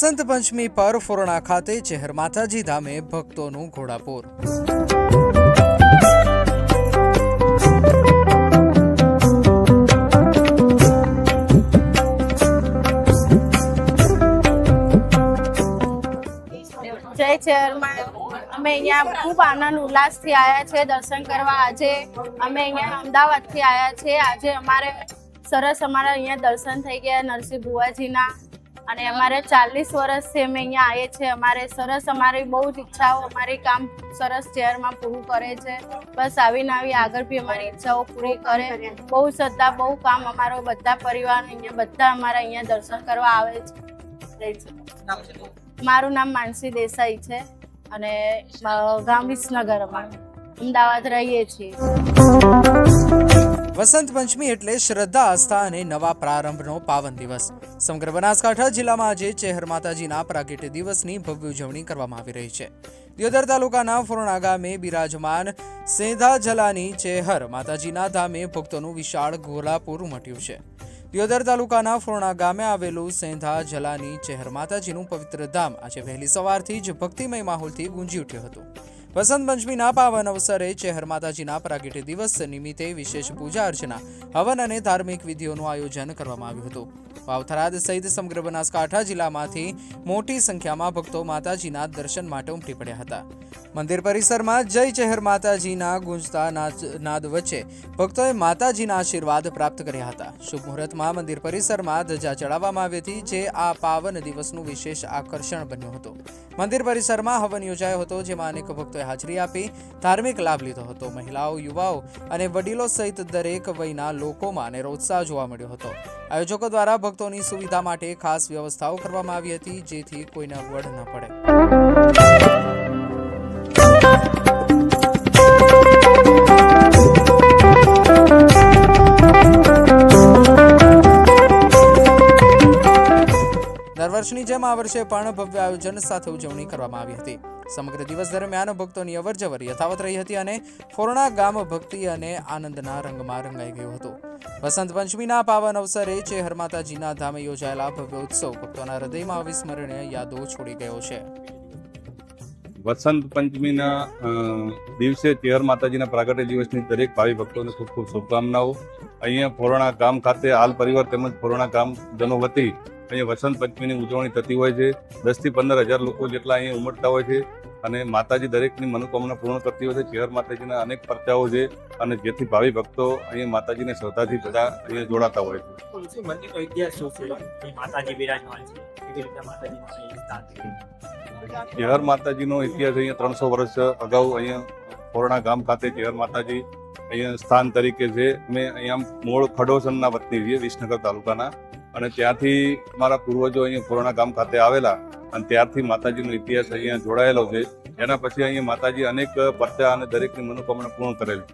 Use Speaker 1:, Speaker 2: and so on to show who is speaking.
Speaker 1: વસંત પંચમી પર ફોરણા ખાતે ચહેર માતાજી ધામે ભક્તોનું ઘોડાપૂર।
Speaker 2: જય ચેરમાં અમે અહીંયા ખૂબ આનંદ ઉલ્લાસથી આવ્યા છે દર્શન કરવા। આજે અમે અહીંયા અમદાવાદથી આવ્યા છે। આજે અમારે સરસ અમારા અહીંયા દર્શન થઈ ગયા નરસિંહ ભુવાજીના, અને અમારે 40 વર્ષથી અમે અહીંયા આવીએ છીએ। અમારે સરસ અમારી બહુ જ ઈચ્છાઓ અમારી કામ સરસ ચેરમાં પૂરું કરે છે। બસ આવીને આવી આગળ બી અમારી ઈચ્છાઓ પૂરી કરે। બહુ શ્રદ્ધા બહુ કામ અમારો બધા પરિવાર અહીંયા બધા અમારા અહીંયા દર્શન કરવા આવે છે। મારું નામ માનસી દેસાઈ છે અને ગામ વિસનગરમાં અમદાવાદ રહીએ છીએ।
Speaker 1: વસંત પંચમી એટલે શ્રદ્ધા, આસ્થા અને નવા પ્રારંભનો પાવન દિવસ। સમગ્ર બનાસકાંઠા જિલ્લામાં આજે ચહેર માતાજીના પ્રાગટ્ય દિવસની ભવ્ય ઉજવણી કરવામાં આવી રહી છે। દિયોદર તાલુકાના ફોરણા ગામે બિરાજમાન સેંધા જલાની ચેહર માતાજીના ધામે ભક્તોનું વિશાળ ઘોડાપૂર ઉમટ્યું છે। દિયોદર તાલુકાના ફોરણા ગામે આવેલું સેંધા જલાની ચેહર માતાજીનું પવિત્ર ધામ આજે વહેલી સવારથી જ ભક્તિમય માહોલથી ગુંજી ઉઠ્યું હતું। વસંત પંચમીના પાવન અવસરે ચેહર માતાજીના પ્રાગટ્ય દિવસ નિમિત્તે વિશેષ પૂજા અર્ચના, હવન અને ધાર્મિક વિધિઓનું આયોજન કરવામાં આવ્યું હતું। વાવ-થરાદ સહિત સમગ્ર બનાસકાંઠા જિલ્લામાંથી મોટી સંખ્યામાં ભક્તો માતાજીના દર્શન માટે ઉમટી પડ્યા હતા। મંદિર પરિસરમાં જય ચેહર માતાજીના ગુંજતા નાદ વચ્ચે ભક્તોએ માતાજીના આશીર્વાદ પ્રાપ્ત કર્યા હતા। શુભ મુહૂર્તમાં મંદિર પરિસરમાં ધજા ચડાવવામાં આવી હતી, જે આ પાવન દિવસનું વિશેષ આકર્ષણ બન્યું હતું। મંદિર પરિસરમાં હવન યોજાયો હતો, જેમાં અનેક ભક્તોએ હાજરી આપી ધાર્મિક લાભ લીધો હતો। મહિલાઓ, યુવાઓ અને વડીલો સહિત દરેક વયના લોકોમાં અનેરો ઉત્સાહ જોવા મળ્યો હતો। આયોજકો દ્વારા ભક્તોની સુવિધા માટે ખાસ વ્યવસ્થાઓ કરવામાં આવી હતી, જેથી કોઈને અગવડ ન પડે। દર વર્ષની જેમ આ વર્ષે પણ ભવ્ય આયોજન સાથે ઉજવણી કરવામાં આવી હતી। સમગ્ર દિવસ દરમિયાન ભક્તોની અવરજવર યથાવત રહી હતી અને ફોરણા ગામ ભક્તિ અને આનંદના રંગમાં રંગાઈ ગયું હતું। વસંત પંચમીના પાવન અવસરે ચેહર માતાજીના ધામે યોજાયેલા ભવ્ય ઉત્સવ ભક્તોના હૃદયમાં અવિસ્મરણીય યાદો છોડી ગયો છે।
Speaker 3: વસંત પંચમીના દિવસે ચેહર માતાજીના પ્રાગટ્ય દિવસની દરેક ભાવિ ભક્તોને ખૂબ ખૂબ શુભકામનાઓ। અહીંયા ફોરણા ગામ ખાતે હાલ પરિવાર તેમજ ફોરણા ગામજનો વતી અહીંયા વસંત પંચમીની ઉજવણી થતી હોય છે। 10 થી 15 હજાર લોકો જેટલા અહીંયા ઉમટતા હોય છે અને માતાજી દરેકની મનોકામના પૂર્ણ કરતી હોય છે। ચેહર માતાજીના અનેક પરચાઓ છે અને જેથી ભાવિ ભક્તો અહીંયા માતાજીને શ્રદ્ધાથી બધા અહીંયા જોડાતા હોય છે। ચેહર માતાજીનો ઇતિહાસ અહીંયા 300 વર્ષ અગાઉ અહીંયા ફોરણા ગામ ખાતે ચેહર માતાજી અહીંયા સ્થાન તરીકે છે। અમે અહીંયા મૂળ ખડોસનના વતની છીએ, વિસનગર તાલુકાના, અને ત્યાંથી અમારા પૂર્વજો અહીંયા ફોરણા ગામ ખાતે આવેલા અને ત્યારથી માતાજીનો ઇતિહાસ અહીંયા જોડાયેલો છે। એના પછી અહીંયા માતાજી અનેક પરચા અને દરેકની મનોકામના પૂર્ણ કરેલી।